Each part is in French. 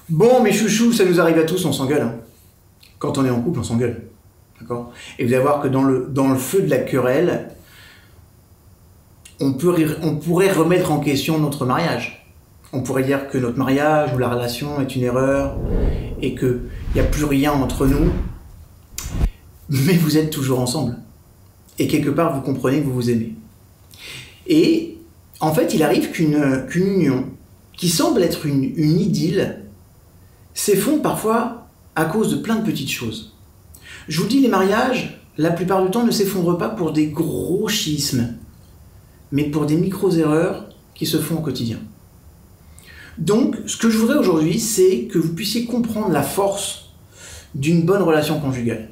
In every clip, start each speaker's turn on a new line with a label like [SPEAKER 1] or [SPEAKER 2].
[SPEAKER 1] Bon, mes chouchous, ça nous arrive à tous, on s'engueule. Hein. Quand on est en couple, on s'engueule. D'accord? Et vous allez voir que dans le feu de la querelle, on pourrait remettre en question notre mariage. On pourrait dire que notre mariage ou la relation est une erreur et qu'il n'y a plus rien entre nous. Mais vous êtes toujours ensemble. Et quelque part, vous comprenez que vous vous aimez. Et en fait, il arrive qu'une union qui semble être une idylle s'effondre parfois à cause de plein de petites choses. Je vous dis, les mariages, la plupart du temps, ne s'effondrent pas pour des gros schismes, mais pour des micro-erreurs qui se font au quotidien. Donc, ce que je voudrais aujourd'hui, c'est que vous puissiez comprendre la force d'une bonne relation conjugale.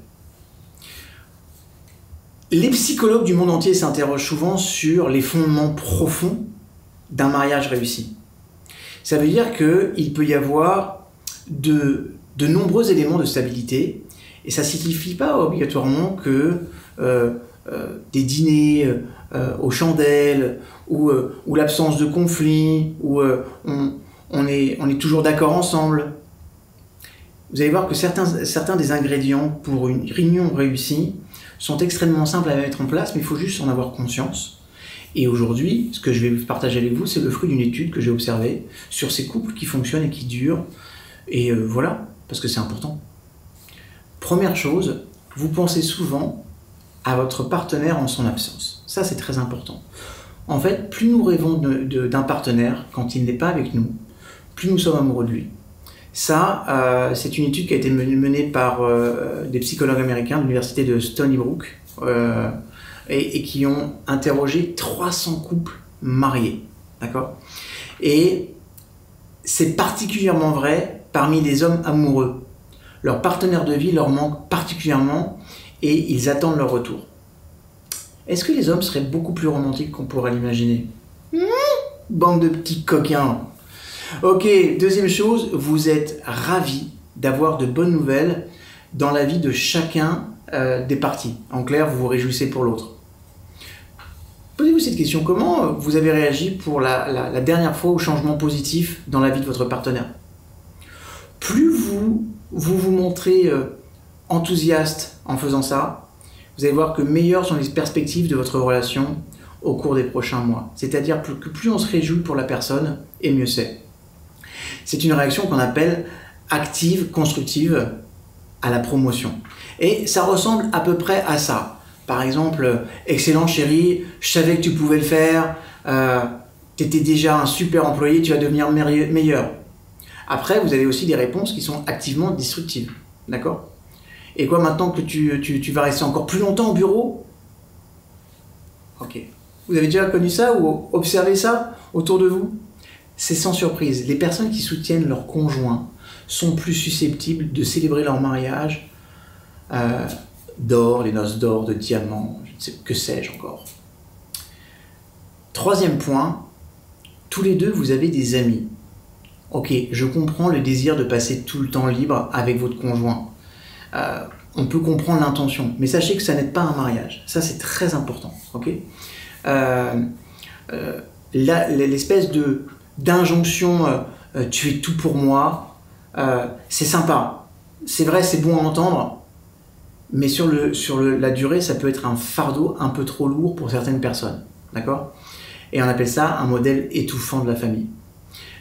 [SPEAKER 1] Les psychologues du monde entier s'interrogent souvent sur les fondements profonds d'un mariage réussi. Ça veut dire qu'il peut y avoir de nombreux éléments de stabilité, et ça ne signifie pas obligatoirement que des dîners aux chandelles, ou l'absence de conflit, ou on est toujours d'accord ensemble. Vous allez voir que certains des ingrédients pour une réunion réussie sont extrêmement simples à mettre en place, mais il faut juste en avoir conscience. Et aujourd'hui, ce que je vais partager avec vous, c'est le fruit d'une étude que j'ai observée sur ces couples qui fonctionnent et qui durent. Et voilà, parce que c'est important. Première chose, vous pensez souvent à votre partenaire en son absence. Ça, c'est très important. En fait, plus nous rêvons d'un partenaire quand il n'est pas avec nous, plus nous sommes amoureux de lui. Ça, c'est une étude qui a été menée par des psychologues américains de l'université de Stony Brook et qui ont interrogé 300 couples mariés. D'accord ? Et c'est particulièrement vrai parmi les hommes amoureux. Leur partenaire de vie leur manque particulièrement et ils attendent leur retour. Est-ce que les hommes seraient beaucoup plus romantiques qu'on pourrait l'imaginer ? Bande de petits coquins. Ok, deuxième chose, vous êtes ravis d'avoir de bonnes nouvelles dans la vie de chacun des parties. En clair, vous vous réjouissez pour l'autre. Posez-vous cette question, comment vous avez réagi pour la dernière fois au changement positif dans la vie de votre partenaire ? Plus vous montrez enthousiaste en faisant ça, vous allez voir que meilleures sont les perspectives de votre relation au cours des prochains mois. C'est-à-dire que plus on se réjouit pour la personne, et mieux c'est. C'est une réaction qu'on appelle active, constructive à la promotion. Et ça ressemble à peu près à ça. Par exemple, excellent chéri, je savais que tu pouvais le faire, tu étais déjà un super employé, tu vas devenir meilleur. Après, vous avez aussi des réponses qui sont activement destructives. D'accord ? Et quoi, maintenant que tu vas rester encore plus longtemps au bureau ? Ok. Vous avez déjà connu ça ou observé ça autour de vous ? C'est sans surprise. Les personnes qui soutiennent leur conjoint sont plus susceptibles de célébrer leur mariage d'or, les noces d'or, de diamants, que sais-je encore. Troisième point, tous les deux, vous avez des amis. Ok, je comprends le désir de passer tout le temps libre avec votre conjoint. On peut comprendre l'intention, mais sachez que ça n'aide pas un mariage. Ça, c'est très important. Ok, l'espèce d'injonction tu es tout pour moi, c'est sympa. C'est vrai, c'est bon à entendre, mais sur la durée, ça peut être un fardeau un peu trop lourd pour certaines personnes. D'accord ? Et on appelle ça un modèle étouffant de la famille.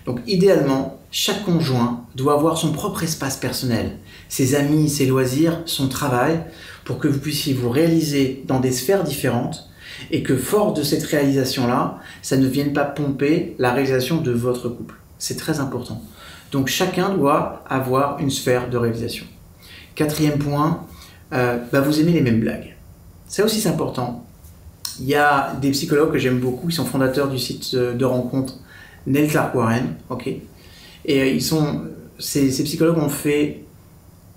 [SPEAKER 1] Donc idéalement, chaque conjoint doit avoir son propre espace personnel, ses amis, ses loisirs, son travail, pour que vous puissiez vous réaliser dans des sphères différentes et que fort de cette réalisation-là, ça ne vienne pas pomper la réalisation de votre couple. C'est très important. Donc chacun doit avoir une sphère de réalisation. Quatrième point, vous aimez les mêmes blagues. Ça aussi c'est important. Il y a des psychologues que j'aime beaucoup, qui sont fondateurs du site de rencontre Neil Clark Warren, ok. Et ces psychologues ont fait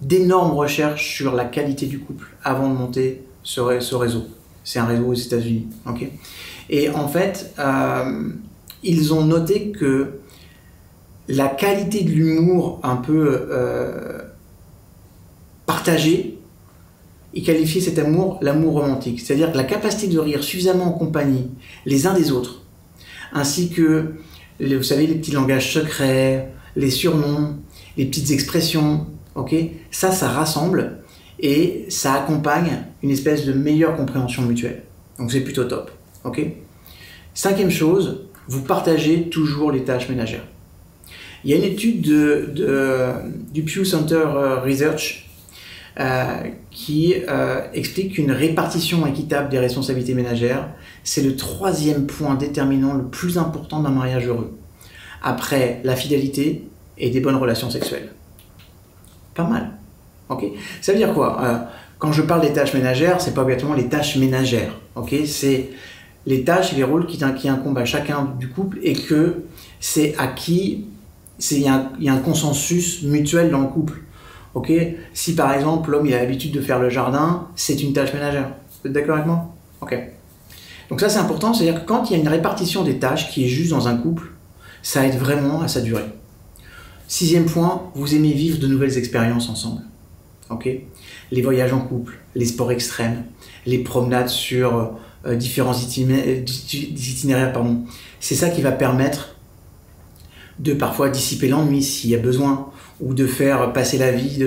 [SPEAKER 1] d'énormes recherches sur la qualité du couple avant de monter ce réseau. C'est un réseau aux États-Unis, ok. Et en fait, ils ont noté que la qualité de l'humour un peu partagé, ils qualifiaient cet amour l'amour romantique. C'est-à-dire que la capacité de rire suffisamment en compagnie les uns des autres, ainsi que, vous savez, les petits langages secrets, les surnoms, les petites expressions, ok? Ça rassemble et ça accompagne une espèce de meilleure compréhension mutuelle. Donc c'est plutôt top, ok? Cinquième chose, vous partagez toujours les tâches ménagères. Il y a une étude du Pew Center Research qui explique qu'une répartition équitable des responsabilités ménagères, c'est le troisième point déterminant le plus important d'un mariage heureux, après la fidélité et des bonnes relations sexuelles. Pas mal. Ok. Ça veut dire quoi? Quand je parle des tâches ménagères, c'est pas obligatoirement les tâches ménagères. Ok. C'est les tâches et les rôles qui incombent à chacun du couple et que c'est acquis, il y a un consensus mutuel dans le couple. Ok. Si par exemple l'homme il a l'habitude de faire le jardin, c'est une tâche ménagère. Vous êtes d'accord avec moi? Ok. Donc ça c'est important, c'est-à-dire que quand il y a une répartition des tâches qui est juste dans un couple, ça aide vraiment à sa durée. Sixième point, vous aimez vivre de nouvelles expériences ensemble. Ok. Les voyages en couple, les sports extrêmes, les promenades sur différents itinéraires, pardon. C'est ça qui va permettre de parfois dissiper l'ennui s'il y a besoin, ou de faire passer la vie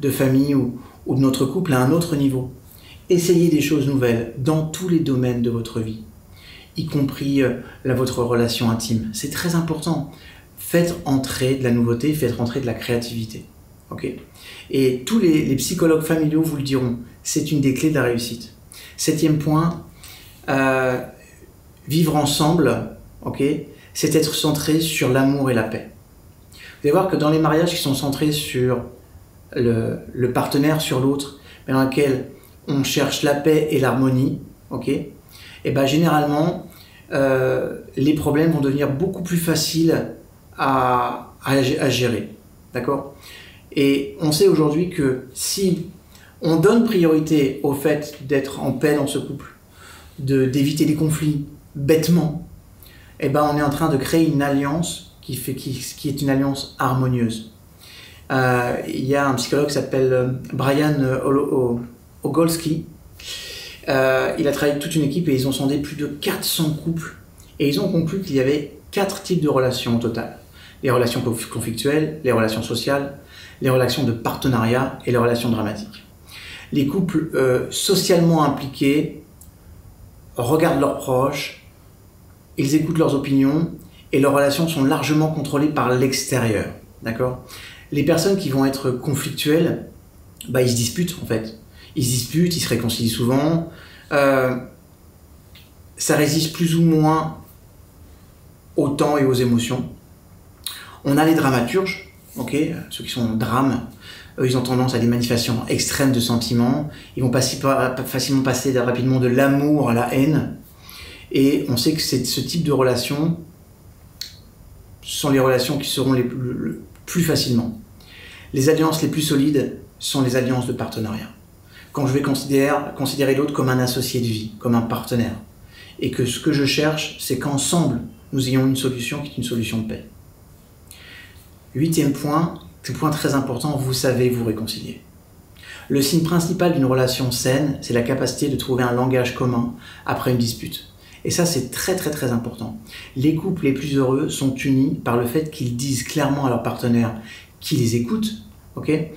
[SPEAKER 1] de famille ou de notre couple à un autre niveau. Essayez des choses nouvelles dans tous les domaines de votre vie, y compris votre relation intime. C'est très important. Faites entrer de la nouveauté, faites entrer de la créativité. Okay. Et tous les psychologues familiaux vous le diront, c'est une des clés de la réussite. Septième point, vivre ensemble, okay, c'est être centré sur l'amour et la paix. Vous allez voir que dans les mariages qui sont centrés sur le partenaire, sur l'autre, dans lesquels on cherche la paix et l'harmonie, okay, et ben généralement, les problèmes vont devenir beaucoup plus faciles à gérer. D'accord ? Et on sait aujourd'hui que si on donne priorité au fait d'être en paix dans ce couple, d'éviter les conflits bêtement, eh ben on est en train de créer une alliance qui est une alliance harmonieuse. Il y a un psychologue qui s'appelle Brian Ogolsky. Il a travaillé avec toute une équipe et ils ont sondé plus de 400 couples et ils ont conclu qu'il y avait 4 types de relations au total. Les relations conflictuelles, les relations sociales, les relations de partenariat et les relations dramatiques. Les couples socialement impliqués regardent leurs proches, ils écoutent leurs opinions et leurs relations sont largement contrôlées par l'extérieur. D'accord ? Les personnes qui vont être conflictuelles, bah, ils se disputent en fait. Ils se disputent, ils se réconcilient souvent. Ça résiste plus ou moins au temps et aux émotions. On a les dramaturges, okay, ceux qui sont drame, eux, ils ont tendance à des manifestations extrêmes de sentiments. Ils vont facilement passer rapidement de l'amour à la haine. Et on sait que ce type de relations sont les relations qui seront le plus facilement. Les alliances les plus solides sont les alliances de partenariat. Quand je vais considérer l'autre comme un associé de vie, comme un partenaire. Et que ce que je cherche, c'est qu'ensemble, nous ayons une solution qui est une solution de paix. Huitième point, c'est un point très important, vous savez vous réconcilier. Le signe principal d'une relation saine, c'est la capacité de trouver un langage commun après une dispute. Et ça, c'est très très très important. Les couples les plus heureux sont unis par le fait qu'ils disent clairement à leur partenaire qu'ils les écoutent, okay,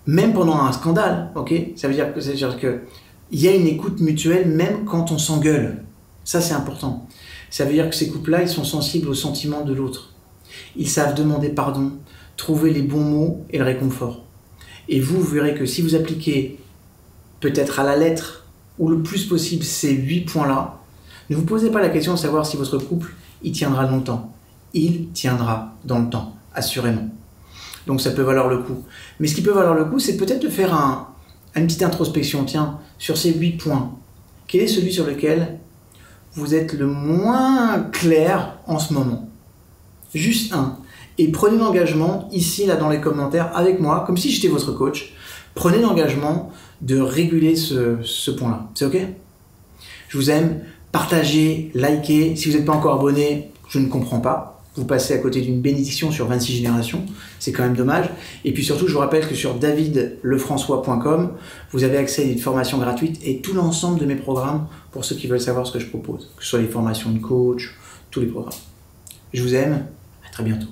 [SPEAKER 1] même pendant un scandale, okay, ça veut dire que il y a une écoute mutuelle même quand on s'engueule. Ça, c'est important. Ça veut dire que ces couples-là, ils sont sensibles aux sentiments de l'autre. Ils savent demander pardon, trouver les bons mots et le réconfort. Et vous verrez que si vous appliquez peut-être à la lettre ou le plus possible ces 8 points-là, ne vous posez pas la question de savoir si votre couple il tiendra longtemps. Il tiendra dans le temps, assurément. Donc ça peut valoir le coup. Mais ce qui peut valoir le coup, c'est peut-être de faire une petite introspection. Tiens, sur ces 8 points, quel est celui sur lequel vous êtes le moins clair en ce moment? Juste un. Et prenez l'engagement, ici, là, dans les commentaires, avec moi, comme si j'étais votre coach. Prenez l'engagement de réguler ce point-là. C'est OK? Je vous aime. Partagez, likez. Si vous n'êtes pas encore abonné, je ne comprends pas. Vous passez à côté d'une bénédiction sur 26 générations. C'est quand même dommage. Et puis surtout, je vous rappelle que sur davidlefrançois.com, vous avez accès à une formation gratuite et tout l'ensemble de mes programmes pour ceux qui veulent savoir ce que je propose. Que ce soit les formations de coach, tous les programmes. Je vous aime. très bientôt.